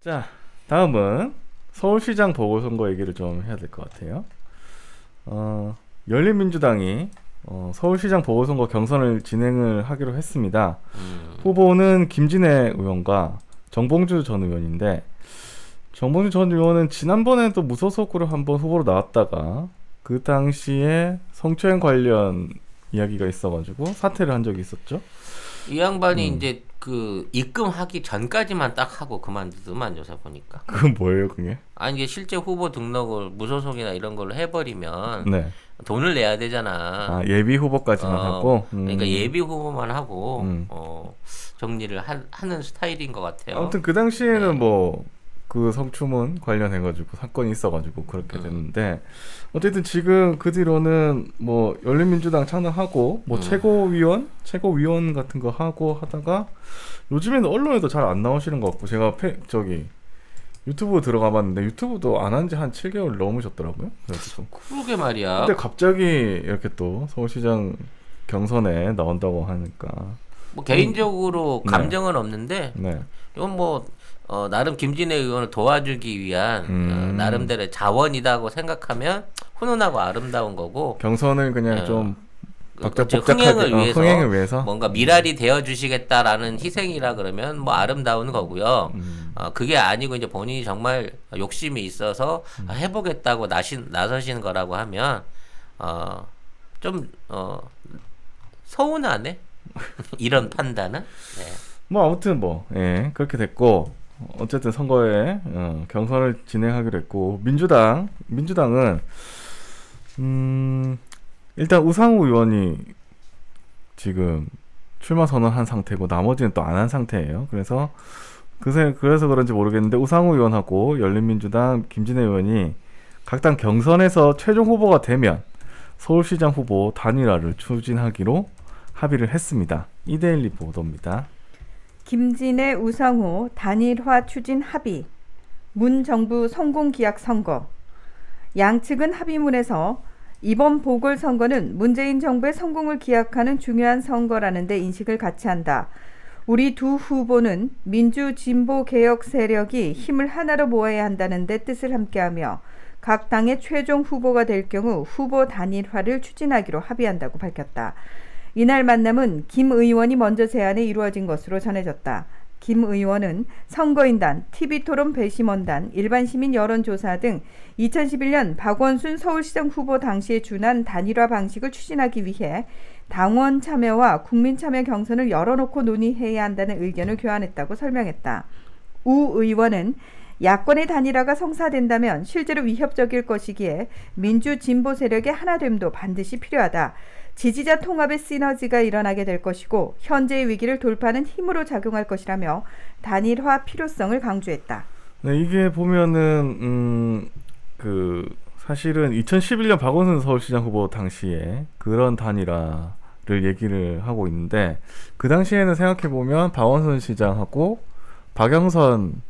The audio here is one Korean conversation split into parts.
자, 다음은 서울시장 보궐선거 얘기를 좀 해야 될 것 같아요. 열린민주당이 서울시장 보궐선거 경선을 진행을 하기로 했습니다. 후보는 김진애 의원과 정봉주 전 의원인데, 정봉주 전 의원은 지난번에도 무소속으로 한번 후보로 나왔다가 그 당시에 성추행 관련 이야기가 있어가지고 사퇴를 한 적이 있었죠. 이 양반이 이제 그 입금하기 전까지만 딱 하고 그만두더만 요새 보니까. 그건 뭐예요, 그게? 아니 이게 실제 후보 등록을 무소속이나 이런 걸로 해버리면 네. 돈을 내야 되잖아. 아, 예비 후보까지만 하고. 그러니까 예비 후보만 하고 음. 정리를 하는 스타일인 것 같아요. 아무튼 그 당시에는 네. 뭐 그 성추문 관련해가지고 사건이 있어가지고 그렇게 됐는데, 어쨌든 지금 그 뒤로는 뭐 열린민주당 창당하고 뭐 최고위원 같은 거 하고 하다가 요즘에는 언론에도 잘 안 나오시는 것 같고, 제가 저기 유튜브 들어가봤는데 유튜브도 안 한 지 한 7개월 넘으셨더라고요. 그래서 그러게 말이야. 근데 갑자기 이렇게 또 서울시장 경선에 나온다고 하니까 뭐 개인적으로 네. 감정은 없는데 네. 이건 뭐 나름 김진애 의원을 도와주기 위한 나름대로의 자원이다고 생각하면 훈훈하고 아름다운 거고, 경선을 그냥 어, 좀 그렇죠. 박자박작하게 흥행을 위해서 위해서 뭔가 미랄이 되어 주시겠다라는 희생이라 그러면 뭐 아름다운 거고요. 그게 아니고 이제 본인이 정말 욕심이 있어서 해보겠다고 나서시는 거라고 하면 좀 서운하네. 이런 판단은. 네. 뭐 아무튼 뭐 그렇게 됐고, 어쨌든 선거에 경선을 진행하기로 했고, 민주당은 일단 우상호 의원이 지금 출마 선언한 상태고 나머지는 또 안 한 상태예요. 그래서 그런지 모르겠는데 우상호 의원하고 열린민주당 김진애 의원이 각 당 경선에서 최종 후보가 되면 서울시장 후보 단일화를 추진하기로 합의를 했습니다. 이데일리 보도입니다. 김진애, 우상호 단일화 추진 합의. 문 정부 성공 기약 선거. 양측은 합의문에서 이번 보궐선거는 문재인 정부의 성공을 기약하는 중요한 선거라는 데 인식을 같이 한다. 우리 두 후보는 민주 진보 개혁 세력이 힘을 하나로 모아야 한다는 데 뜻을 함께하며 각 당의 최종 후보가 될 경우 후보 단일화를 추진하기로 합의한다고 밝혔다. 이날 만남은 김 의원이 먼저 제안해 이루어진 것으로 전해졌다. 김 의원은 선거인단, TV토론 배심원단, 일반시민 여론조사 등 2011년 박원순 서울시장 후보 당시에 준한 단일화 방식을 추진하기 위해 당원 참여와 국민 참여 경선을 열어놓고 논의해야 한다는 의견을 교환했다고 설명했다. 우 의원은 야권의 단일화가 성사된다면 실제로 위협적일 것이기에 민주 진보 세력의 하나됨도 반드시 필요하다. 지지자 통합의 시너지가 일어나게 될 것이고 현재의 위기를 돌파하는 힘으로 작용할 것이라며 단일화 필요성을 강조했다. 네, 이게 보면은 그 사실은 2011년 박원순 서울시장 후보 당시에 그런 단일화를 얘기를 하고 있는데, 그 당시에는 생각해 보면 박원순 시장하고 박영선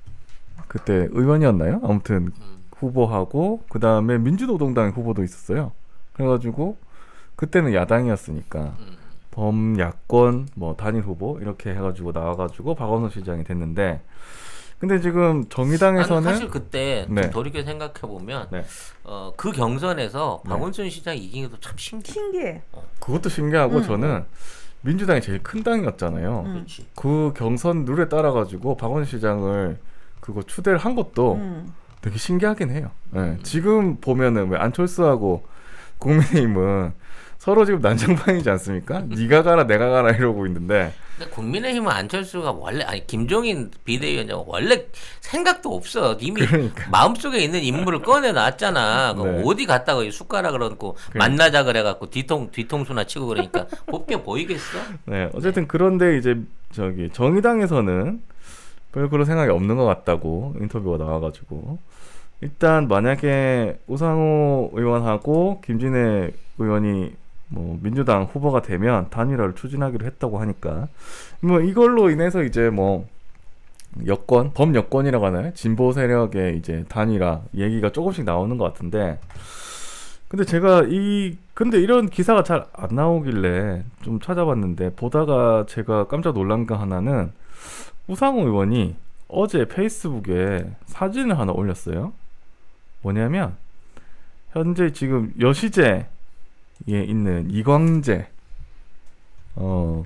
그때 의원이었나요? 아무튼 후보하고 그 다음에 민주노동당 후보도 있었어요. 그래가지고 그때는 야당이었으니까 범야권 뭐 단일 후보 이렇게 해가지고 나와가지고 박원순 시장이 됐는데, 근데 지금 정의당에서는 사실 그때 네. 좀 돌이켜 생각해 보면 네. 그 경선에서 박원순 시장이 이긴 것도 참 신기해. 그것도 신기하고, 저는 민주당이 제일 큰 당이었잖아요. 그렇지. 그 경선 룰에 따라가지고 박원순 시장을 그거 추대를 한 것도 되게 신기하긴 해요. 네. 지금 보면은 왜 안철수하고 국민의힘은 서로 지금 난장판이지 않습니까? 네가 가라 내가 가라 이러고 있는데, 근데 국민의힘은 안철수가 원래 김종인 비대위원장 원래 생각도 없어. 이미 그러니까. 마음속에 있는 인물을 꺼내놨잖아. 네. 어디 갔다가 숟가락을 얹고 만나자 그래갖고 뒤통수나 치고 그러니까 곱게 보이겠어? 네, 어쨌든 그런데 이제 저기 정의당에서는 별 그런 생각이 없는 것 같다고 인터뷰가 나와가지고, 일단 만약에 우상호 의원하고 김진애 의원이 뭐 민주당 후보가 되면 단일화를 추진하기로 했다고 하니까, 뭐 이걸로 인해서 이제 뭐 범여권이라고 하나요? 진보 세력의 이제 단일화 얘기가 조금씩 나오는 것 같은데, 근데 제가 근데 이런 기사가 잘 안 나오길래 좀 찾아봤는데, 보다가 제가 깜짝 놀란 거 하나는 우상호 의원이 어제 페이스북에 사진을 하나 올렸어요. 뭐냐면 현재 지금 여시제에 있는 이광재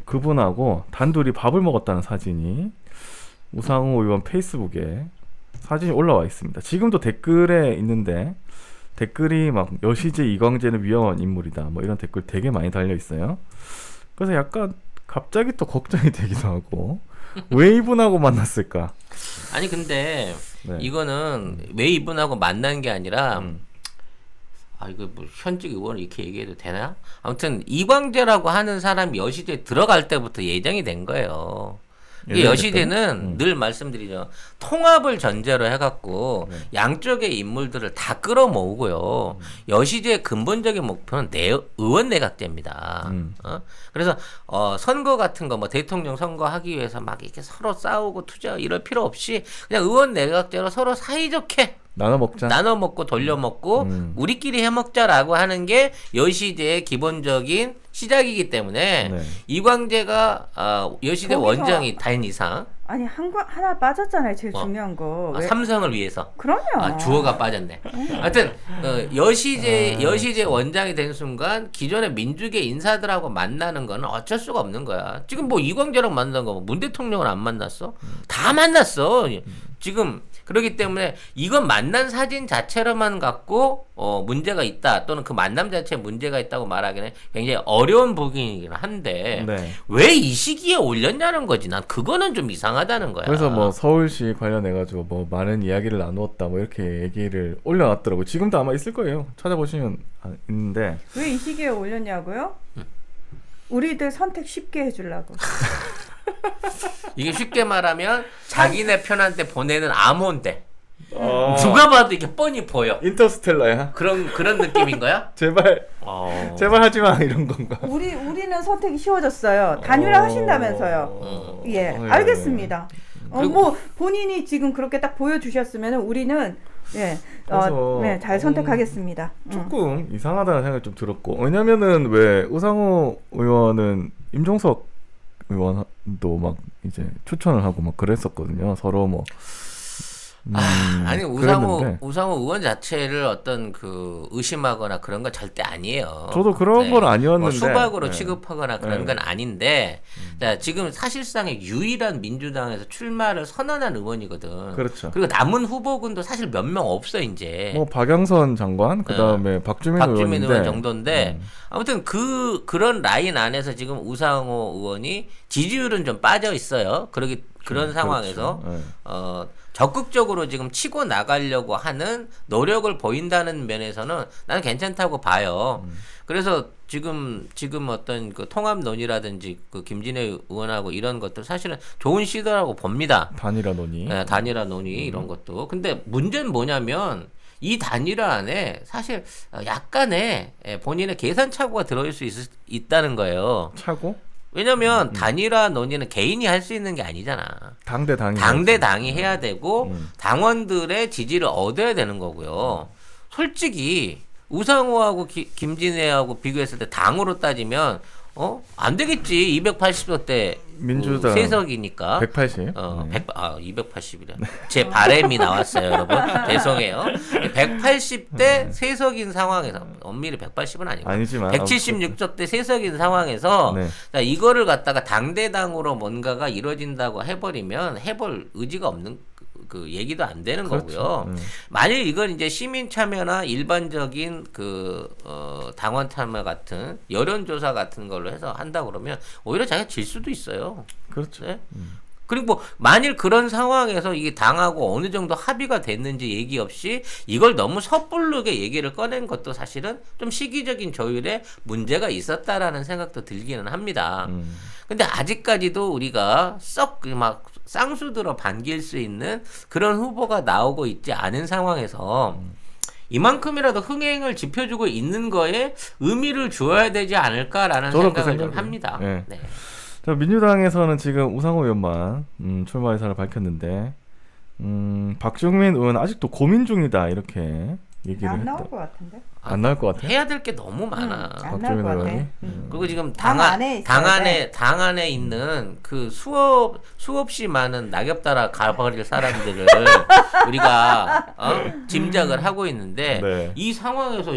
그분하고 단둘이 밥을 먹었다는 사진이 우상호 의원 페이스북에 사진이 올라와 있습니다. 지금도 댓글에 있는데 댓글이 막 여시제 이광재는 위험한 인물이다 뭐 이런 댓글 되게 많이 달려 있어요. 그래서 약간 갑자기 또 걱정이 되기도 하고 왜 이분하고 만났을까? 아니 근데 네. 이거는 왜 이분하고 만난 게 아니라 이거 뭐 현직 의원을 이렇게 얘기해도 되나? 아무튼 이광재라고 하는 사람이 여시대에 들어갈 때부터 예정이 된 거예요. 이게 여시대는 늘 말씀드리죠. 통합을 전제로 해갖고 양쪽의 인물들을 다 끌어모으고요. 여시대의 근본적인 목표는 의원 내각제입니다. 그래서 선거 같은 거 뭐 대통령 선거 하기 위해서 막 이렇게 서로 싸우고 투자 이럴 필요 없이 그냥 의원 내각제로 서로 사이좋게 나눠 먹자. 나눠 먹고 돌려 먹고 우리끼리 해 먹자라고 하는 게 여시대의 기본적인 시작이기 때문에 네. 이광재가 여시대 거기서- 원장이 된 이상 아니 하나 빠졌잖아요. 제일 중요한 거. 왜? 삼성을 위해서 그럼요. 주어가 빠졌네. 하여튼 여시대 원장이 된 순간 기존의 민주계 인사들하고 만나는 거는 어쩔 수가 없는 거야. 지금 뭐 이광재랑 만난 거 문 대통령을 안 만났어? 다 만났어. 지금 그렇기 때문에 이건 만난 사진 자체로만 갖고 문제가 있다 또는 그 만남 자체에 문제가 있다고 말하기는 굉장히 어려운 부분이긴 한데 네. 왜 이 시기에 올렸냐는 거지. 난 그거는 좀 이상하다는 거야. 그래서 뭐 서울시 관련해가지고 뭐 많은 이야기를 나누었다 뭐 이렇게 얘기를 올려놨더라고요. 지금도 아마 있을 거예요. 찾아보시면 있는데 왜 이 시기에 올렸냐고요? 우리들 선택 쉽게 해주려고. 이게 쉽게 말하면 자기네 편한테 보내는 암호인데 어. 누가 봐도 이게 뻔히 보여. 인터스텔라야. 그런 느낌인 거야? 제발 제발 하지마 이런 건가? 우리는 선택이 쉬워졌어요. 단일화 하신다면서요. 예, 네. 알겠습니다. 그리고- 뭐 본인이 지금 그렇게 딱 보여주셨으면 우리는 그래서- 네, 잘 선택하겠습니다. 조금 이상하다는 생각이 좀 들었고 왜냐면은 왜 우상호 의원은 임종석 의원도 막 이제 추천을 하고 막 그랬었거든요. 서로 뭐 아니 그랬는데. 우상호 의원 자체를 어떤 그 의심하거나 그런 건 절대 아니에요. 저도 그런 건 아니었는데. 뭐 수박으로 네. 취급하거나 그런 네. 건 아닌데 자, 지금 사실상의 유일한 민주당에서 출마를 선언한 의원이거든. 그렇죠. 그리고 남은 후보군도 사실 몇 명 없어 이제. 뭐 박영선 장관 그다음에 박주민 의원인데 의원 정도인데 아무튼 그런 라인 안에서 지금 우상호 의원이 지지율은 좀 빠져 있어요. 그런 상황에서 그렇죠. 적극적으로 지금 치고 나가려고 하는 노력을 보인다는 면에서는 나는 괜찮다고 봐요. 그래서 지금 어떤 그 통합 논의라든지 그 김진애 의원하고 이런 것들 사실은 좋은 시도라고 봅니다. 단일화 논의. 단일화 논의 이런 것도. 근데 문제는 뭐냐면 이 단일화 안에 사실 약간의 본인의 계산 착오가 들어올 수 있다는 거예요. 차고 왜냐면 단일화 논의는 개인이 할 수 있는 게 아니잖아. 당대당이 해야 되고 당원들의 지지를 얻어야 되는 거고요. 솔직히 우상호하고 김진애하고 비교했을 때 당으로 따지면 안 되겠지. 280석 민주당 세석이니까. 180. 280이래. 제 바램이 나왔어요, 여러분. 죄송해요. 180대 세석인 상황에서 엄밀히 180은 아니고 아니지만 176석 대 세석인 상황에서 네. 자, 이거를 갖다가 당대당으로 뭔가가 이루어진다고 해버리면 해볼 의지가 없는 그 얘기도 안 되는 그렇죠. 거고요. 만일 이건 이제 시민 참여나 일반적인 당원 참여 같은 여론조사 같은 걸로 해서 한다 그러면 오히려 자기가 질 수도 있어요. 그렇죠. 네? 그리고 만일 그런 상황에서 이게 당하고 어느 정도 합의가 됐는지 얘기 없이 이걸 너무 섣부르게 얘기를 꺼낸 것도 사실은 좀 시기적인 조율에 문제가 있었다라는 생각도 들기는 합니다. 근데 아직까지도 우리가 썩 막 쌍수들어 반길 수 있는 그런 후보가 나오고 있지 않은 상황에서 이만큼이라도 흥행을 지펴주고 있는 거에 의미를 주어야 되지 않을까라는 저도 그 생각을 좀 생각이에요. 합니다. 네. 네. 자, 민주당에서는 지금 우상호 의원만 출마 의사를 밝혔는데 박주민 의원 아직도 고민 중이다 이렇게 얘기를 안 했다. 나올 것 같은데. 안 나올 것 같아. 해야 될 게 너무 많아. 안 나올 것 같아. 그리고 지금 당 안에 있어야 돼. 당 안에 있는 그 수없이 많은 낙엽 따라 가버릴 사람들을 우리가 짐작을 하고 있는데 네. 이 상황에서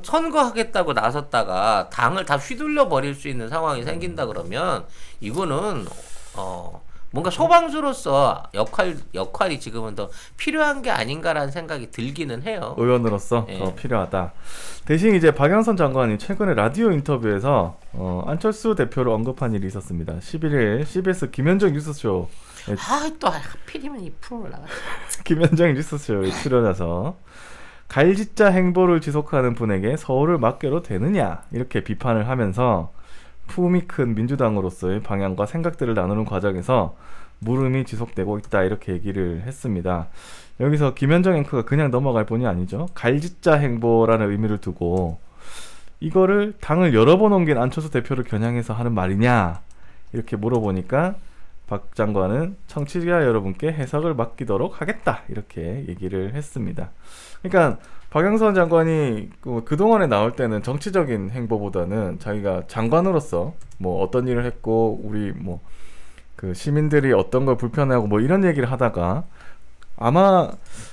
선거하겠다고 나섰다가 당을 다 휘둘러 버릴 수 있는 상황이 생긴다 그러면 이거는 뭔가 소방수로서 역할이 지금은 더 필요한 게 아닌가라는 생각이 들기는 해요. 의원으로서 예. 더 필요하다. 대신 이제 박영선 장관이 최근에 라디오 인터뷰에서 안철수 대표를 언급한 일이 있었습니다. 11일 CBS 김현정 뉴스쇼 또 하필이면 이 프로를 나갔어. 김현정 뉴스쇼에 출연해서 갈짓자 행보를 지속하는 분에게 서울을 맡겨도 되느냐 이렇게 비판을 하면서 품이 큰 민주당으로서의 방향과 생각들을 나누는 과정에서 물음이 지속되고 있다 이렇게 얘기를 했습니다. 여기서 김현정 앵커가 그냥 넘어갈 뿐이 아니죠. 갈짓자 행보라는 의미를 두고 이거를 당을 여러 번 옮긴 안철수 대표를 겨냥해서 하는 말이냐 이렇게 물어보니까 박 장관은 청취자 여러분께 해석을 맡기도록 하겠다 이렇게 얘기를 했습니다. 그러니까 박영선 장관이 그동안에 나올 때는 정치적인 행보보다는 자기가 장관으로서 뭐 어떤 일을 했고 우리 뭐 그 시민들이 어떤 걸 불편해하고 뭐 이런 얘기를 하다가 아마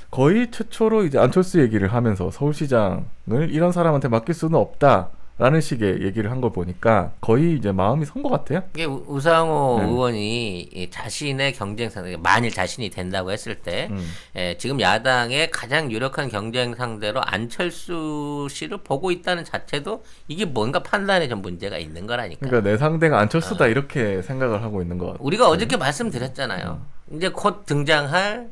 거의 최초로 이제 안철수 얘기를 하면서 서울시장을 이런 사람한테 맡길 수는 없다라는 식의 얘기를 한 걸 보니까 거의 이제 마음이 선 것 같아요. 이게 우상호 의원이 이 자신의 경쟁 상대, 만일 자신이 된다고 했을 때 지금 야당의 가장 유력한 경쟁 상대로 안철수 씨를 보고 있다는 자체도 이게 뭔가 판단에 좀 문제가 있는 거라니까. 그러니까 내 상대가 안철수다 이렇게 생각을 하고 있는 것 같아요. 우리가 어저께 말씀드렸잖아요. 이제 곧 등장할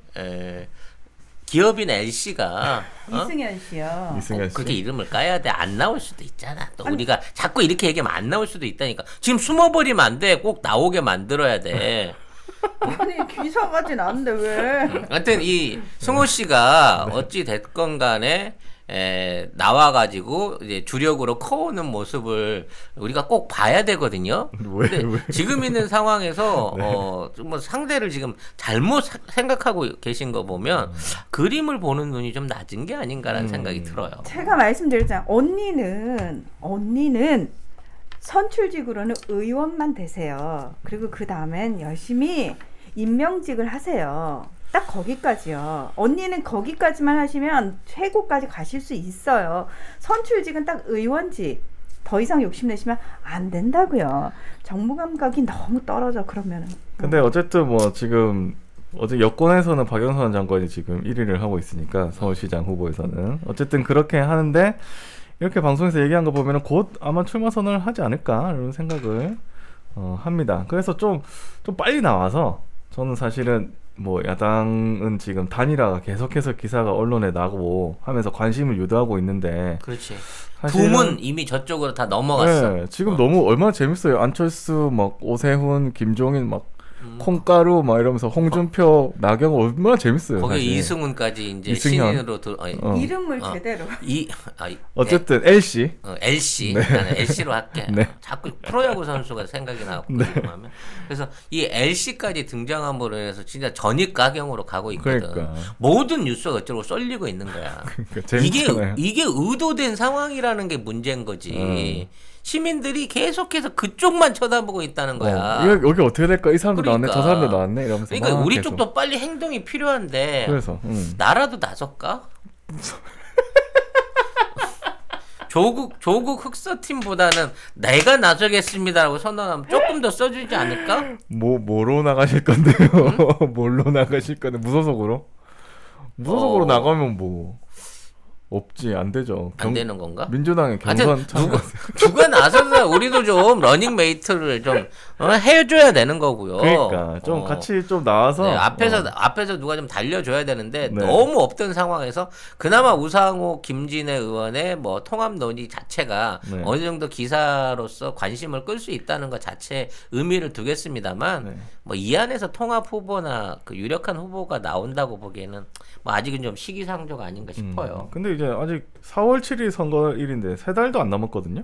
기업인 LC가 이승현 씨요. 이승현 씨. 그렇게 이름을 까야 돼. 안 나올 수도 있잖아. 또 우리가 자꾸 이렇게 얘기하면 안 나올 수도 있다니까. 지금 숨어버리면 안 돼. 꼭 나오게 만들어야 돼. 아니 기사 가진 않는데 왜? 하여튼 이 승호 씨가 어찌 됐건 간에 나와가지고 이제 주력으로 커오는 모습을 우리가 꼭 봐야 되거든요. 왜, 근데 왜? 지금 있는 상황에서 뭐 상대를 지금 잘못 생각하고 계신 거 보면 그림을 보는 눈이 좀 낮은 게 아닌가라는 생각이 들어요. 제가 말씀드렸잖아요. 언니는 선출직으로는 의원만 되세요. 그리고 그 다음엔 열심히 임명직을 하세요. 딱 거기까지요. 언니는 거기까지만 하시면 최고까지 가실 수 있어요. 선출직은 딱 의원직. 더 이상 욕심내시면 안 된다고요. 정무 감각이 너무 떨어져 그러면은. 근데 어쨌든 뭐 지금 어제 여권에서는 박영선 장관이 지금 1위를 하고 있으니까 서울시장 후보에서는 어쨌든 그렇게 하는데 이렇게 방송에서 얘기한 거 보면은 곧 아마 출마 선언을 하지 않을까 이런 생각을 합니다. 그래서 좀 빨리 나와서 저는 사실은 뭐 야당은 지금 단일화가 계속해서 기사가 언론에 나고 하면서 관심을 유도하고 있는데 그렇지. 사실은 붐은 이미 저쪽으로 다 넘어갔어. 네, 지금 너무 얼마나 재밌어요. 안철수 막 오세훈, 김종인 막 콩가루 막 이러면서 홍준표, 나경 얼마나 재밌어요. 거기에 사실. 이승훈까지 이제 이승현. 신인으로 이름을 제대로. 어쨌든 LC LC 나는 LC로 할게. 네. 자꾸 프로야구 선수가 생각이 나고 하면 그래서 이 LC까지 등장함으로 해서 진짜 전입 가경으로 가고 있거든. 그러니까. 모든 뉴스가 어쩌고 쏠리고 있는 거야. 그러니까 재밌잖아요. 이게 의도된 상황이라는 게 문제인 거지. 시민들이 계속해서 그쪽만 쳐다보고 있다는 거야. 여기 어떻게 될까? 이 사람도 나왔네, 저 그러니까. 사람도 나왔네 이러면서. 그러니까 막 우리 계속. 쪽도 빨리 행동이 필요한데. 그래서 나라도 나설까? 조국 흑서팀보다는 내가 나서겠습니다라고 선언하면 조금 더 써주지 않을까? 뭐로 나가실 건데요? 뭘로 나가실 건데 무소속으로? 무소속으로 나가면 뭐 없지 안 되죠. 안 되는 건가? 민주당의 경선 참가. 누가 나서서 우리도 좀 러닝메이트를 좀 해줘야 되는 거고요. 그러니까 좀 같이 좀 나와서 네, 앞에서 누가 좀 달려줘야 되는데 네. 너무 없던 상황에서 그나마 우상호, 김진애 의원의 뭐 통합 논의 자체가 네. 어느 정도 기사로서 관심을 끌 수 있다는 것 자체에 의미를 두겠습니다만 네. 뭐 이 안에서 통합 후보나 그 유력한 후보가 나온다고 보기에는 뭐 아직은 좀 시기상조가 아닌가 싶어요. 근데 이제 아직 4월 7일 선거일인데 3달도 안 남았거든요.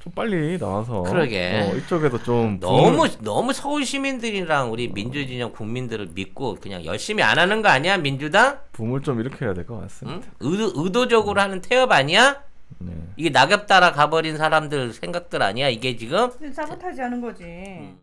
좀 빨리 나와서 그러게. 이쪽에도 좀 너무 서울 시민들이랑 우리 민주진영 국민들을 믿고 그냥 열심히 안 하는 거 아니야 민주당? 붐을 좀 일으켜야 될 것 같습니다. 응? 의도적으로 하는 태업 아니야? 네. 이게 낙엽 따라 가버린 사람들 생각들 아니야 이게 지금? 사보타지 하는 거지.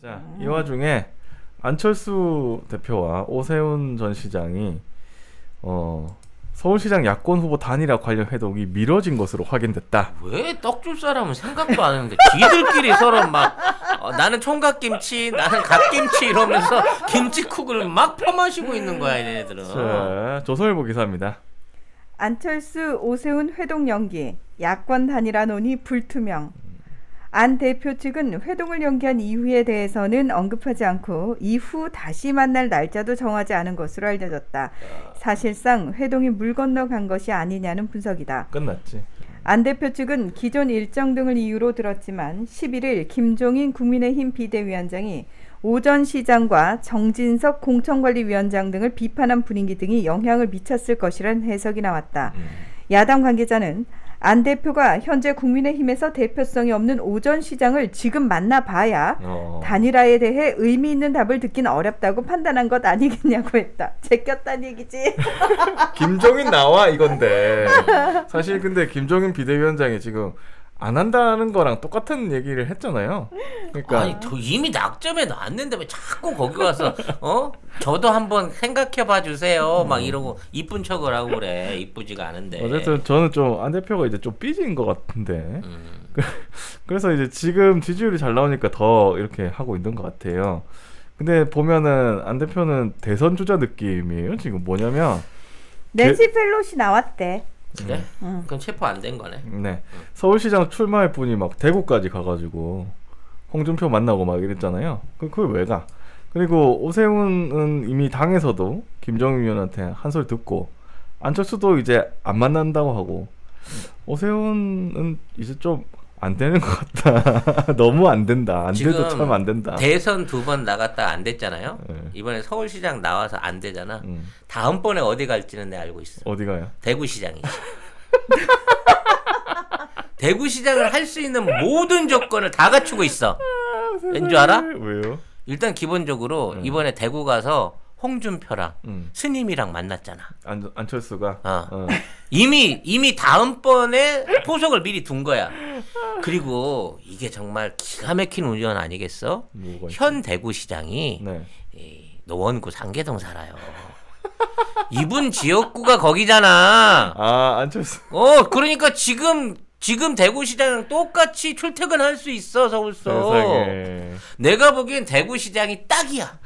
자, 이 와중에 안철수 대표와 오세훈 전 시장이 서울시장 야권 후보 단일화 관련 회동이 미뤄진 것으로 확인됐다. 왜 떡줄 사람은 생각도 안 했는데 지들끼리 서로 막 나는 총각김치 나는 갓김치 이러면서 김치국을 막 퍼마시고 있는 거야 얘네들은. 자, 조선일보 기사입니다. 안철수 오세훈 회동 연기, 야권 단일화 논의 불투명. 안 대표 측은 회동을 연기한 이유에 대해서는 언급하지 않고 이후 다시 만날 날짜도 정하지 않은 것으로 알려졌다. 사실상 회동이 물 건너간 것이 아니냐는 분석이다. 끝났지. 안 대표 측은 기존 일정 등을 이유로 들었지만 11일 김종인 국민의힘 비대위원장이 오 전 시장과 정진석 공천관리위원장 등을 비판한 분위기 등이 영향을 미쳤을 것이라는 해석이 나왔다. 야당 관계자는 안 대표가 현재 국민의힘에서 대표성이 없는 오 전 시장을 지금 만나봐야 단일화에 대해 의미 있는 답을 듣긴 어렵다고 판단한 것 아니겠냐고 했다. 제꼈단 얘기지. 김종인 나와 이건데 사실 근데 김종인 비대위원장이 지금 안 한다는 거랑 똑같은 얘기를 했잖아요. 그러니까 아니 이미 낙점에 나왔는데 왜 자꾸 거기 가서 저도 한번 생각해봐 주세요 막 이러고 이쁜 척을 하고 그래. 이쁘지가 않은데. 어쨌든 저는 좀 안 대표가 이제 좀 삐진 것 같은데 그래서 이제 지금 지지율이 잘 나오니까 더 이렇게 하고 있는 것 같아요. 근데 보면은 안 대표는 대선 주자 느낌이에요. 지금 뭐냐면 낸시 펠로시 나왔대. 그래? 그럼 체포 안 된 거네. 네, 서울시장 출마할 분이 막 대구까지 가가지고 홍준표 만나고 막 이랬잖아요. 그걸 왜 가? 그리고 오세훈은 이미 당에서도 김정인 의원한테 한 소리 듣고 안철수도 이제 안 만난다고 하고 오세훈은 이제 좀 안 되는 것 같다. 너무 안 된다. 안 돼도 참 안 된다. 대선 2번 나갔다가 안 됐잖아요. 네. 이번에 서울시장 나와서 안 되잖아. 다음번에 어디 갈지는 내가 알고 있어. 어디 가요? 대구시장이지. 대구시장을 할 수 있는 모든 조건을 다 갖추고 있어. 왠 줄 알아? 왜요? 일단 기본적으로 이번에 대구 가서 홍준표랑 스님이랑 만났잖아. 안철수가 이미 다음번에 포석을 미리 둔 거야. 그리고 이게 정말 기가 막힌 운전 아니겠어? 현 대구시장이 네. 노원구 상계동 살아요. 이분 지역구가 거기잖아. 아, 안철수. 그러니까 지금 대구시장이랑 똑같이 출퇴근할 수 있어 서울서. 세상에. 내가 보기엔 대구시장이 딱이야.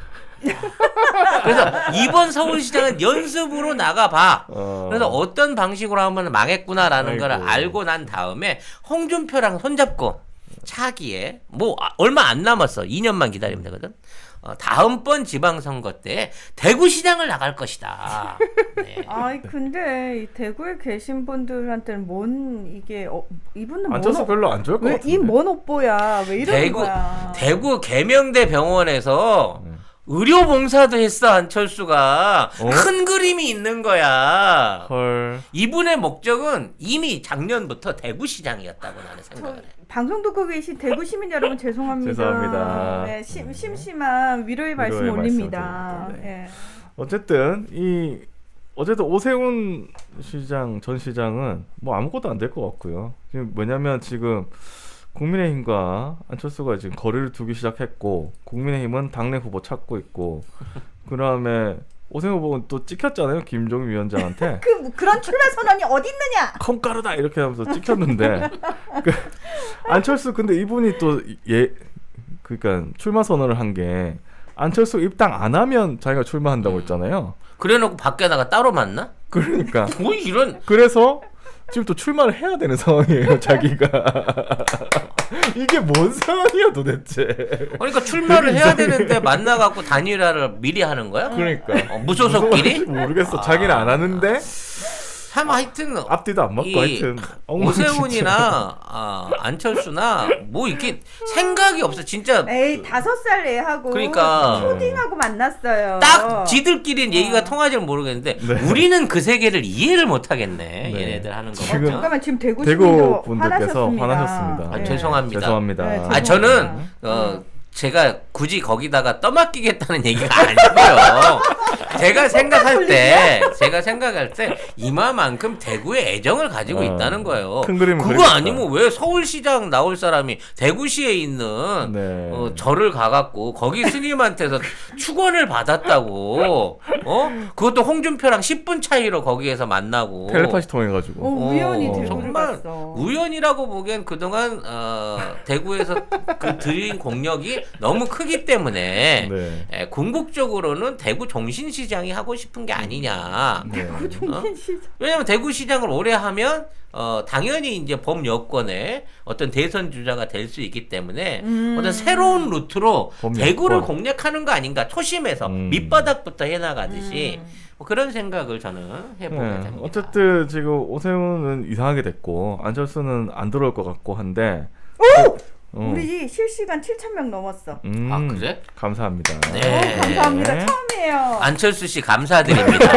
그래서 이번 서울시장은 연습으로 나가봐. 그래서 어떤 방식으로 하면 망했구나라는 걸 알고 난 다음에 홍준표랑 손잡고 차기에 얼마 안 남았어. 2년만 기다리면 되거든. 다음번 지방선거 때 대구시장을 나갈 것이다. 네. 아이 근데 이 대구에 계신 분들한테는 뭔 이게 이분은 안철수 별로 안 좋을 것 같은데. 이 뭔 오뽀야? 왜 이러는 거야? 대구 계명대 병원에서 의료 봉사도 했어 안철수가. 큰 그림이 있는 거야. 헐. 이분의 목적은 이미 작년부터 대구시장이었다고 나는 생각을 해. 방송 듣고 계신 대구 시민 여러분 죄송합니다. 죄송합니다. 네, 심심한 위로의 말씀 올립니다. 네. 예. 어쨌든 이 어제도 오세훈 시장 전 시장은 뭐 아무것도 안 될 것 같고요. 지금 뭐냐면 지금 국민의힘과 안철수가 지금 거리를 두기 시작했고 국민의힘은 당내 후보 찾고 있고 그다음에 오세훈 후보는 또 찍혔잖아요. 김종인 위원장한테. 그런 출마 선언이 어디 있느냐? 콩가루다 이렇게 하면서 찍혔는데 그 안철수 근데 이분이 또 그러니까 출마 선언을 한 게 안철수 입당 안 하면 자기가 출마한다고 했잖아요. 그래놓고 밖에다가 따로 만나? 그러니까 뭐 이런 그래서 지금 또 출마를 해야 되는 상황이에요. 자기가 이게 뭔 상황이야 도대체. 그러니까 출마를 해야 되는데 만나갖고 단일화를 미리 하는 거야? 그러니까 무소속끼리? 모르겠어. 자기는 안 하는데 참 하여튼 앞뒤도 안 맞고 하여튼 오세훈이나 안철수나 뭐 이렇게 생각이 없어 진짜. 에이 5살 애하고 그러니까 초딩하고 만났어요. 딱 지들끼리는 얘기가 통하지를 모르겠는데 네. 우리는 그 세계를 이해를 못 하겠네. 네. 얘네들 하는 거 지금 보면. 잠깐만 지금 대구 대구 시민도 분들께서 화나셨습니다. 화나셨습니다. 아, 죄송합니다. 죄송합니다. 네, 저는 제가 굳이 거기다가 떠맡기겠다는 얘기가 아니고요. 제가 생각할 때 이마만큼 대구에 애정을 가지고 있다는 거예요. 큰 그림은 그거 그리겠다. 아니면 왜 서울시장 나올 사람이 대구시에 있는 네. 절을 가갖고 거기 스님한테서 축원을 받았다고. 그것도 홍준표랑 10분 차이로 거기에서 만나고. 텔레파시 통해가지고. 우연히 대구를 정말 갔어. 우연이라고 보기엔 그동안 대구에서 그 들인 공력이 너무 크기 때문에 네. 궁극적으로는 대구 종신시장이 하고 싶은 게 아니냐. 네. 왜냐하면 대구시장을 오래 하면 당연히 이제 범여권의 어떤 대선 주자가 될 수 있기 때문에 어떤 새로운 루트로 범여권. 대구를 공략하는 거 아닌가. 초심에서 밑바닥부터 해나가듯이 뭐 그런 생각을 저는 해보게 네. 됩니다. 어쨌든 지금 오세훈은 이상하게 됐고 안철수는 안 들어올 것 같고 한데. 우리 실시간 7,000명 넘었어. 아 그래? 감사합니다. 네. 감사합니다. 네. 처음이에요. 안철수 씨 감사드립니다.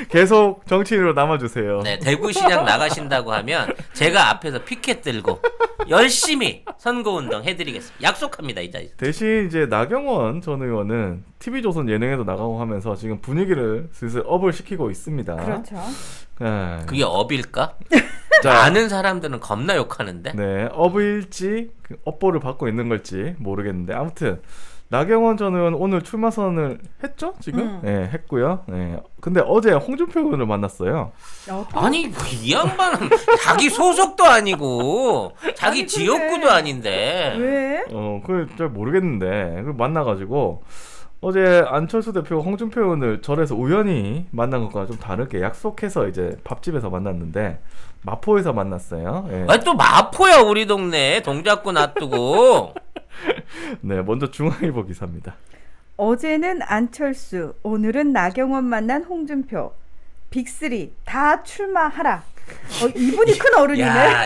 계속 정치인으로 남아주세요. 네, 대구시장 나가신다고 하면 제가 앞에서 피켓 들고 열심히 선거운동 해드리겠습니다. 약속합니다. 이 자리에서. 대신 이제 나경원 전 의원은 TV조선 예능에도 나가고 하면서 지금 분위기를 슬슬 업을 시키고 있습니다. 그렇죠. 네. 그게 업일까? 자, 아는 사람들은 겁나 욕하는데. 네, 업일지 그 업보를 받고 있는 걸지 모르겠는데 아무튼 나경원 전 의원 오늘 출마 선언을 했죠? 지금? 네, 했고요. 네. 근데 어제 홍준표 의원을 만났어요. 아니 이 양반은 자기 소속도 아니고 자기 아니, 지역구도 근데 아닌데. 왜? 그걸 잘 모르겠는데 그 만나가지고 어제 안철수 대표가 홍준표 의원을 절에서 우연히 만난 것과 좀 다르게 약속해서 이제 밥집에서 만났는데 마포에서 만났어요. 예. 아니 또 마포야 우리 동네 동작구 놔두고. 네, 먼저 중앙일보 기사입니다. 어제는 안철수, 오늘은 나경원 만난 홍준표. 빅3 다 출마하라. 이분이 큰 어른이네. 야,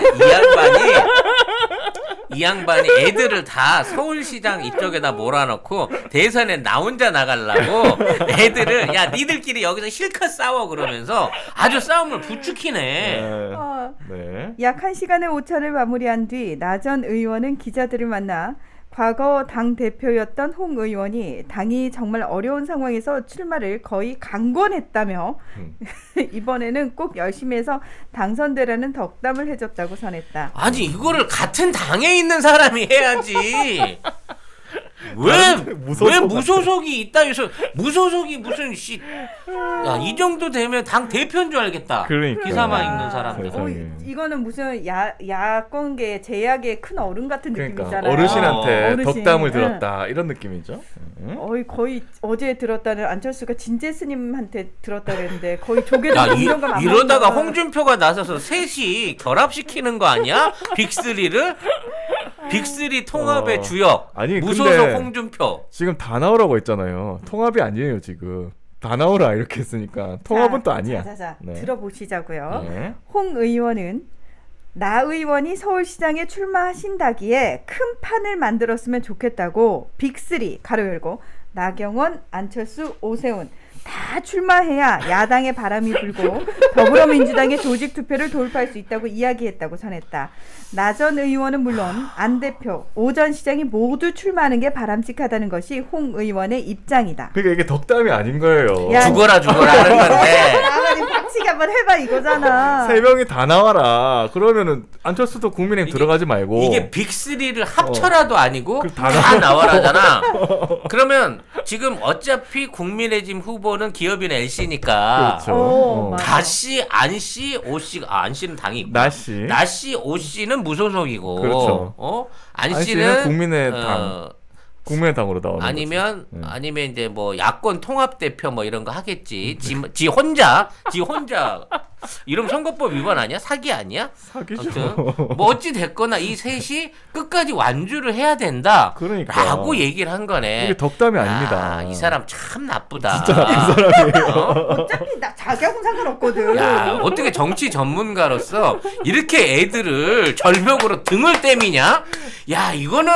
이 양반이 애들을 다 서울시장 이쪽에다 몰아넣고 대선에 나 혼자 나가려고 애들을 야 니들끼리 여기서 실컷 싸워 그러면서 아주 싸움을 부추기네. 네. 네. 약 1시간의 오차를 마무리한 뒤 나 전 의원은 기자들을 만나 과거 당 대표였던 홍 의원이 당이 정말 어려운 상황에서 출마를 거의 강권했다며 이번에는 꼭 열심히 해서 당선되라는 덕담을 해줬다고 전했다. 아니 이거를 같은 당에 있는 사람이 해야지. 왜 무소속이 있다 해서 무소속이 무슨 씨. 야, 이 정도 되면 당 대표인 줄 알겠다. 그러니까. 기사만 읽는 사람들. 세상에. 이거는 무슨 야권계 제약의 큰 어른 같은 그러니까 느낌이잖아요. 어르신한테 어르신. 덕담을 들었다 이런 느낌이죠. 응? 거의 어제 들었다는 안철수가 진재 스님한테 들었다 그랬는데 거의 조계종 야, 이런 거 이러다가 홍준표가 나서서 셋이 결합시키는 거 아니야? 빅3를? 빅3 통합의 주역. 아니, 무소속 근데 홍준표. 지금 다 나오라고 했잖아요. 통합이 아니에요 지금. 다 나오라 이렇게 했으니까 통합은 또 아니야. 자, 네. 들어보시자고요. 네. 홍 의원은 나 의원이 서울시장에 출마하신다기에 큰 판을 만들었으면 좋겠다고 빅3 가로 열고 나경원, 안철수, 오세훈 다 출마해야 야당의 바람이 불고 더불어민주당의 조직 투표를 돌파할 수 있다고 이야기했다고 전했다. 나 전 의원은 물론 안 대표, 오 전 시장이 모두 출마하는 게 바람직하다는 것이 홍 의원의 입장이다. 그러니까 이게 덕담이 아닌 거예요. 야, 죽어라 하는 건데. 나가리 박치기 한번 해봐 이거잖아. 세 명이 다 나와라. 그러면은 안철수도 국민의힘 들어가지 말고 이게 빅3를 합쳐라도 아니고 그 다 다 나와라잖아. 그러면 지금 어차피 국민의힘 후보는 기업인 NC니까 그렇죠. 맞아. 다씨, 안씨, 오씨, 안씨는 당이 있고 나씨. 나씨, 오씨는 무소속이고 그렇죠. 안씨는 국민의당 국민의당으로 나오는 아니면 거지. 네. 아니면 이제 뭐 야권 통합 대표 뭐 이런 거 하겠지. 지 혼자 이러면 선거법 위반 아니야? 사기 아니야? 사기죠. 아무튼 뭐 어찌 됐거나 이 셋이 끝까지 완주를 해야 된다. 그러니까. 라고 얘기를 한 거네. 이게 덕담이 아닙니다. 이 사람 참 나쁘다. 진짜 나쁜 사람이에요. 어차피 나 자기하고는 상관없거든. 야, 어떻게 정치 전문가로서 이렇게 애들을 절벽으로 등을 때미냐? 야, 이거는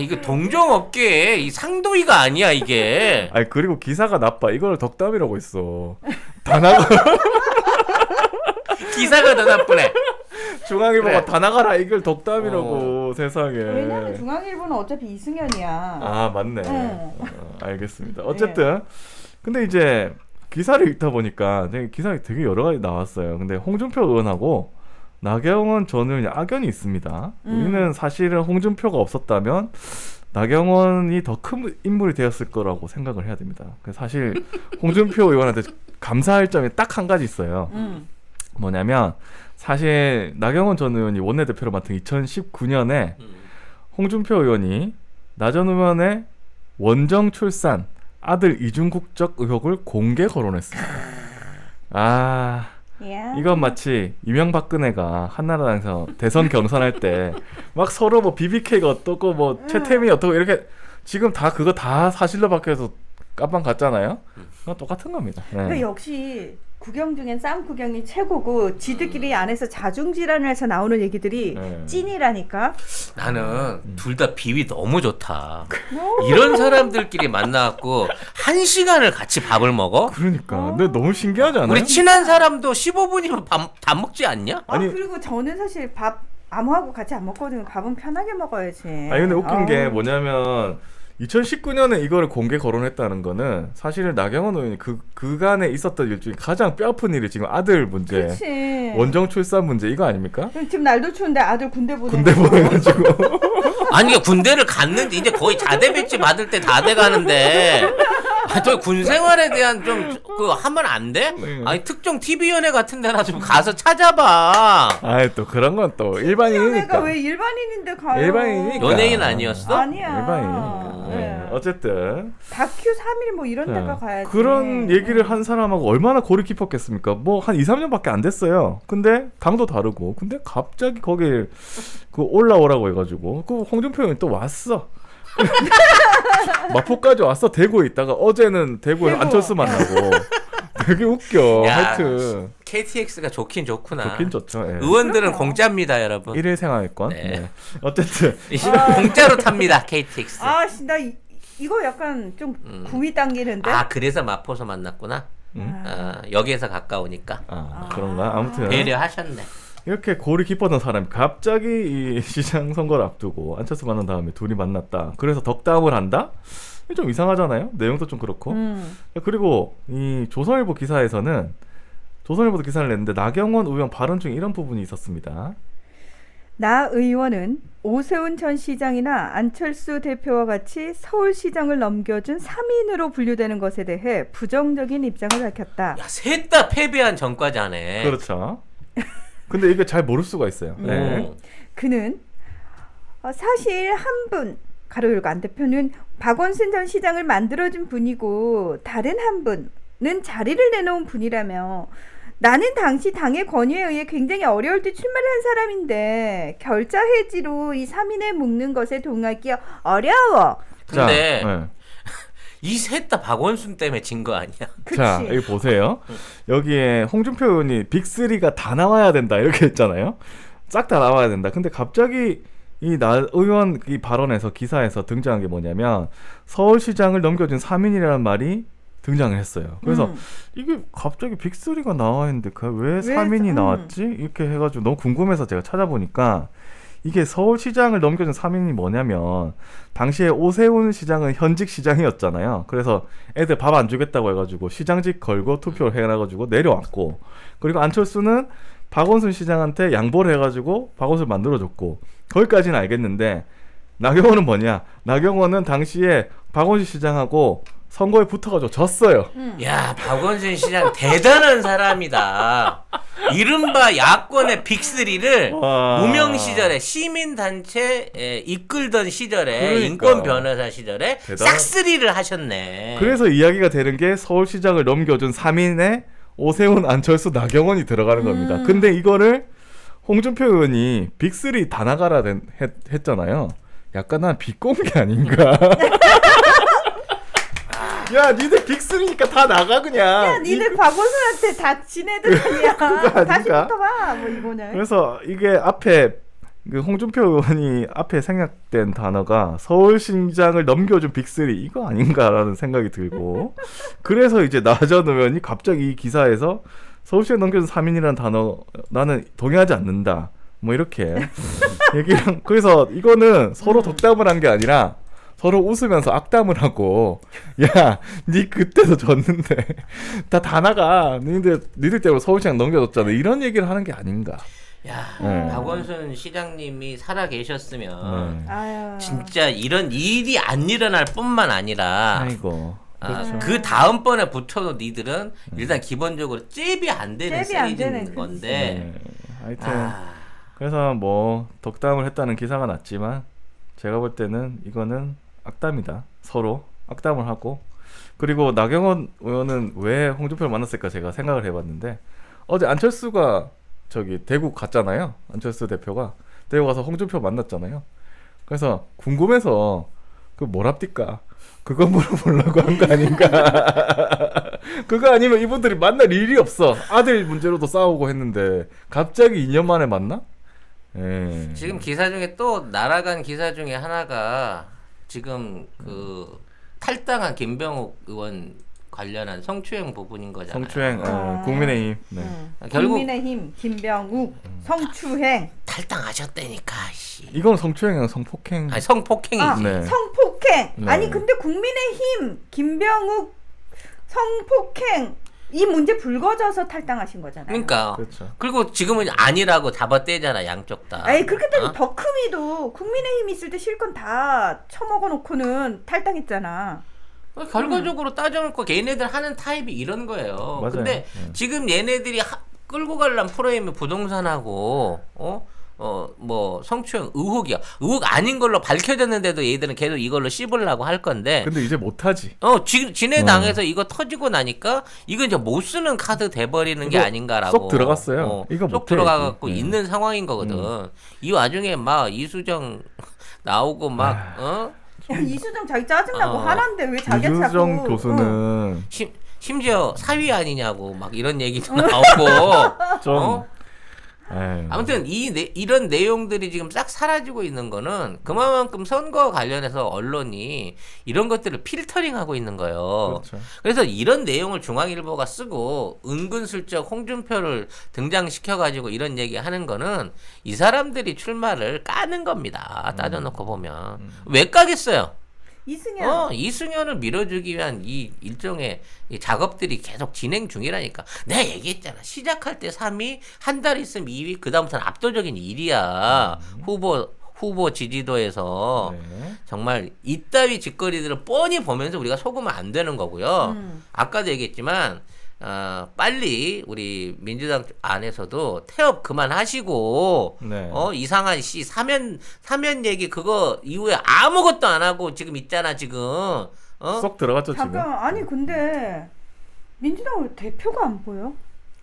이거 동종업계의 이 상도이가 아니야, 이게. 아니 그리고 기사가 나빠. 이걸 덕담이라고 했어. 다 나가. 기사가 더 나쁘네. 중앙일보가 그래. 다 나가라. 이걸 덕담이라고 세상에. 왜냐면 중앙일보는 어차피 이승현이야. 아 맞네. 응. 알겠습니다. 어쨌든 근데 이제 기사를 읽다 보니까 기사가 되게 여러 가지 나왔어요. 근데 홍준표 의원하고 나경원 전 의원이 악연이 있습니다. 우리는 사실은 홍준표가 없었다면 나경원이 더 큰 인물이 되었을 거라고 생각을 해야 됩니다. 그래서 사실 홍준표 의원한테 감사할 점이 딱 한 가지 있어요. 뭐냐면 사실 나경원 전 의원이 원내대표를 맡은 2019년에 홍준표 의원이 나 전 의원의 원정 출산 아들 이중 국적 의혹을 공개 거론했습니다. 이건 마치 이명박근혜가 한나라당에서 대선 경선할 때 막 서로 뭐 BBK가 어떻고 뭐 최태민이 어떻고 이렇게 지금 다 그거 다 사실로 바뀌어서 깜빵 갔잖아요. 그건 똑같은 겁니다. 네. 그 역시 구경 중엔 쌈 구경이 최고고 지들끼리 안에서 자중질환을 해서 나오는 얘기들이 찐이라니까. 나는 둘 다 비위 너무 좋다. 이런 사람들끼리 만나갖고 1시간을 같이 밥을 먹어? 그러니까 근데 너무 신기하지 않아요? 우리 친한 사람도 15분이면 밥 먹지 않냐? 아니, 그리고 저는 사실 밥 아무하고 같이 안 먹거든요. 밥은 편하게 먹어야지. 아니 근데 웃긴 게 뭐냐면 2019년에 이거를 공개 거론했다는 거는 사실은 나경원 의원이 그간에 있었던 일 중에 가장 뼈아픈 일이 지금 아들 문제, 그치. 원정 출산 문제 이거 아닙니까? 지금 날도 추운데 아들 군대 군대 보내가지고 아니 군대를 갔는데 이제 거의 자대 배치 받을 때 다 돼가는데 또 군 생활에 대한 좀 그 하면 안 돼? 아니 특정 TV연예 같은 데나 좀 가서 찾아봐. 아이 또 그런 건 또 일반인이니까. 연애가 왜 일반인인데 가요? 일반인이니까. 연예인 아니었어? 아니야. 일반인이니까. 네. 어쨌든 다큐 3일 뭐 이런 데가 가야지. 그런 얘기를 한 사람하고 얼마나 골이 깊었겠습니까? 뭐 한 2, 3년밖에 안 됐어요. 근데 당도 다르고 근데 갑자기 거길 그 올라오라고 해가지고 그 홍준표 형이 또 왔어. 마포까지 왔어. 대구에 있다가 어제는 대구에서 안철수 만나고 되게 웃겨. 야, 하여튼 KTX가 좋긴 좋구나. 좋긴 좋죠. 예. 의원들은 공짜입니다, 여러분. 일일 생활권. 네. 네. 어쨌든 공짜로 탑니다, KTX. 나 이거 약간 좀 구이 당기는데. 그래서 마포서 만났구나. 여기에서 가까우니까. 그런가? 아무튼 배려하셨네. 이렇게 골이 깊었던 사람이 갑자기 이 시장 선거를 앞두고 안철수 만난 다음에 둘이 만났다. 그래서 덕담을 한다? 좀 이상하잖아요. 내용도 좀 그렇고. 그리고 이 조선일보 기사에서는 조선일보도 기사를 냈는데 나경원 의원 발언 중에 이런 부분이 있었습니다. 나 의원은 오세훈 전 시장이나 안철수 대표와 같이 서울시장을 넘겨준 3인으로 분류되는 것에 대해 부정적인 입장을 밝혔다. 야, 셋 다 패배한 전과자네. 그렇죠. 근데 이게 잘 모를 수가 있어요. 네. 그는 사실 한 분 가로 열고 안 대표는 박원순 전 시장을 만들어준 분이고 다른 한 분은 자리를 내놓은 분이라며 나는 당시 당의 권유에 의해 굉장히 어려울 때 출마를 한 사람인데 결자 해지로 이 3인에 묶는 것에 동하기 어려워. 근데 자, 이 셋 다 박원순 때문에 진 거 아니야? 그치. 자, 여기 보세요. 여기에 홍준표 의원이 빅3가 다 나와야 된다 이렇게 했잖아요. 싹 다 나와야 된다. 근데 갑자기 이 나 의원 이 발언에서 기사에서 등장한 게 뭐냐면 서울시장을 넘겨준 3인이라는 말이 등장을 했어요. 그래서 이게 갑자기 빅3가 나와 있는데 왜 3인이 나왔지? 이렇게 해가지고 너무 궁금해서 제가 찾아보니까 이게 서울시장을 넘겨준 3인이 뭐냐면 당시에 오세훈 시장은 현직 시장이었잖아요. 그래서 애들 밥 안 주겠다고 해가지고 시장직 걸고 투표를 해가지고 내려왔고, 그리고 안철수는 박원순 시장한테 양보를 해가지고 박원순을 만들어줬고, 거기까지는 알겠는데 나경원은 뭐냐? 나경원은 당시에 박원순 시장하고 선거에 붙어가지고 졌어요. 야, 박원순 시장 대단한 사람이다. 이른바 야권의 빅3를 무명 시절에 시민단체 이끌던 시절에 그러니까. 인권 변호사 시절에 싹쓸이를 하셨네. 그래서 이야기가 되는 게 서울시장을 넘겨준 3인에 오세훈, 안철수, 나경원이 들어가는 겁니다. 근데 이거를 홍준표 의원이 빅3 다 나가라 했잖아요. 약간 난 비꼰게 아닌가. 야, 니들 빅3니까 다 나가 그냥. 야, 니들 박원순한테 다 지네들 아니야. 아닌가? 다시 붙어봐. 뭐 이거는. 그래서 이게 앞에 그 홍준표 의원이 앞에 생략된 단어가 서울시장을 넘겨준 빅3 이거 아닌가라는 생각이 들고, 그래서 이제 나 전 의원이 갑자기 이 기사에서 서울시장 넘겨준 3인이라는 단어 나는 동의하지 않는다 뭐 이렇게 얘기랑, 그래서 이거는 서로 덕담을 한 게 아니라 서로 웃으면서 악담을 하고, 야, 니 그때도 졌는데 다 나가. 니들 때문에 서울시장 넘겨줬잖아. 이런 얘기를 하는 게 아닌가. 야, 네. 박원순 시장님이 살아 계셨으면 아유. 진짜 이런 일이 안 일어날 뿐만 아니라 아이고. 그렇죠. 그 다음번에 붙어도 니들은 일단 기본적으로 잽이 안 되는 잽이 안 되는 시리즈인 건데. 하여튼 아, 그래서 뭐 덕담을 했다는 기사가 났지만 제가 볼 때는 이거는 악담이다. 서로 악담을 하고, 그리고 나경원 의원은 왜 홍준표를 만났을까 제가 생각을 해봤는데, 어제 안철수가 저기 대구 갔잖아요. 안철수 대표가 대구 가서 홍준표 만났잖아요. 그래서 궁금해서 그 뭐랍니까? 그거 물어보려고 한 거 아닌가? 그거 아니면 이분들이 만날 일이 없어. 아들 문제로도 싸우고 했는데 갑자기 2년 만에 만나? 예. 지금 기사 중에 또 날아간 기사 중에 하나가 지금 그 탈당한 김병욱 의원 관련한 성추행 부분인 거잖아요. 성추행, 국민의힘. 네. 결국 국민의힘 김병욱 성추행. 탈당하셨다니까. 씨. 이건 성추행이야, 성폭행. 아니 성폭행이지. 네. 성폭행. 네. 아니 근데 국민의힘 김병욱 성폭행 이 문제 불거져서 탈당하신 거잖아요. 그러니까. 그렇죠. 그리고 지금은 아니라고 잡아떼잖아 양쪽 다. 아니 그렇게 따지면 더크미도 국민의힘 있을 때 실컷 다 처먹어 놓고는 탈당했잖아. 결과적으로 따져놓고 걔네들 하는 타입이 이런 거예요. 맞아요. 근데 지금 얘네들이 끌고 가려면 프로임이 부동산하고 뭐 성추행 의혹이야. 의혹 아닌 걸로 밝혀졌는데도 얘들은 계속 이걸로 씹으려고 할 건데. 근데 이제 못하지. 지네 당에서 이거 터지고 나니까 이거 이제 못 쓰는 카드 돼버리는 게 이거 아닌가라고. 쏙 들어갔어요. 이거 쏙 못해, 들어가갖고 이거. 있는 상황인 거거든. 이 와중에 막 이수정 나오고 막 야, 이수정 자기 짜증나고 화난데 왜 자기가 이수정 자꾸 교수는 심지어 사위 아니냐고 막 이런 얘기도 나오고. 좀 에이. 아무튼 이런 내용들이 지금 싹 사라지고 있는 거는 그만큼 선거 관련해서 언론이 이런 것들을 필터링하고 있는 거예요. 그렇죠. 그래서 이런 내용을 중앙일보가 쓰고 은근슬쩍 홍준표를 등장시켜가지고 이런 얘기하는 거는 이 사람들이 출마를 까는 겁니다. 따져놓고 보면 왜 까겠어요? 이승현. 이승현을 밀어주기 위한 이 일종의 이 작업들이 계속 진행 중이라니까. 내가 얘기했잖아. 시작할 때 3위, 한 달 있으면 2위, 그 다음부터는 압도적인 1위야. 후보 지지도에서. 네. 정말 이따위 짓거리들을 뻔히 보면서 우리가 속으면 안 되는 거고요. 아까도 얘기했지만 빨리 우리 민주당 안에서도 태업 그만하시고 네. 이상한 씨 사면 얘기 그거 이후에 아무것도 안 하고 지금 있잖아 지금. 쏙 들어갔죠 지금. 잠깐 아니 근데 민주당 왜 대표가 안 보여?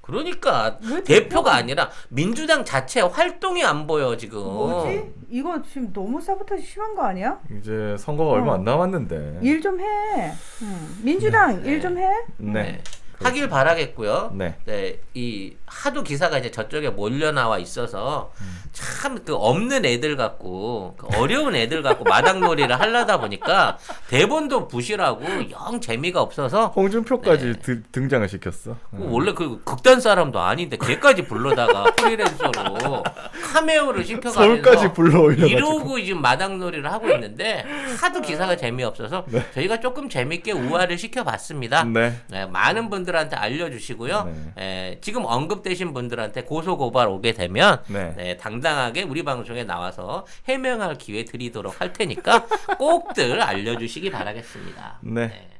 그러니까 왜 대표가 아니라 민주당 자체 활동이 안 보여 지금. 뭐지? 이거 지금 너무 사보타지 심한 거 아니야? 이제 선거가 얼마 안 남았는데. 일 좀 해. 민주당 일 좀 해. 네. 하길 바라겠고요. 네. 네, 이 하도 기사가 이제 저쪽에 몰려 나와 있어서 참 그 없는 애들 갖고 그 어려운 애들 갖고 마당놀이를 하려다 보니까 대본도 부실하고 영 재미가 없어서 홍준표까지 등장을 시켰어. 원래 그 극단 사람도 아닌데 걔까지 불러다가 프리랜서로 카메오를 시켜가면서 서울까지 불러 올려가지고 이러고 지금 마당놀이를 하고 있는데 하도 기사가 재미없어서 저희가 조금 재밌게 우화를 시켜봤습니다. 네. 네, 많은 분들한테 알려주시고요. 지금 언급되신 분들한테 고소고발 오게 되면 네. 당당하게 우리 방송에 나와서 해명할 기회 드리도록 할 테니까 꼭들 알려주시기 바라겠습니다. 네.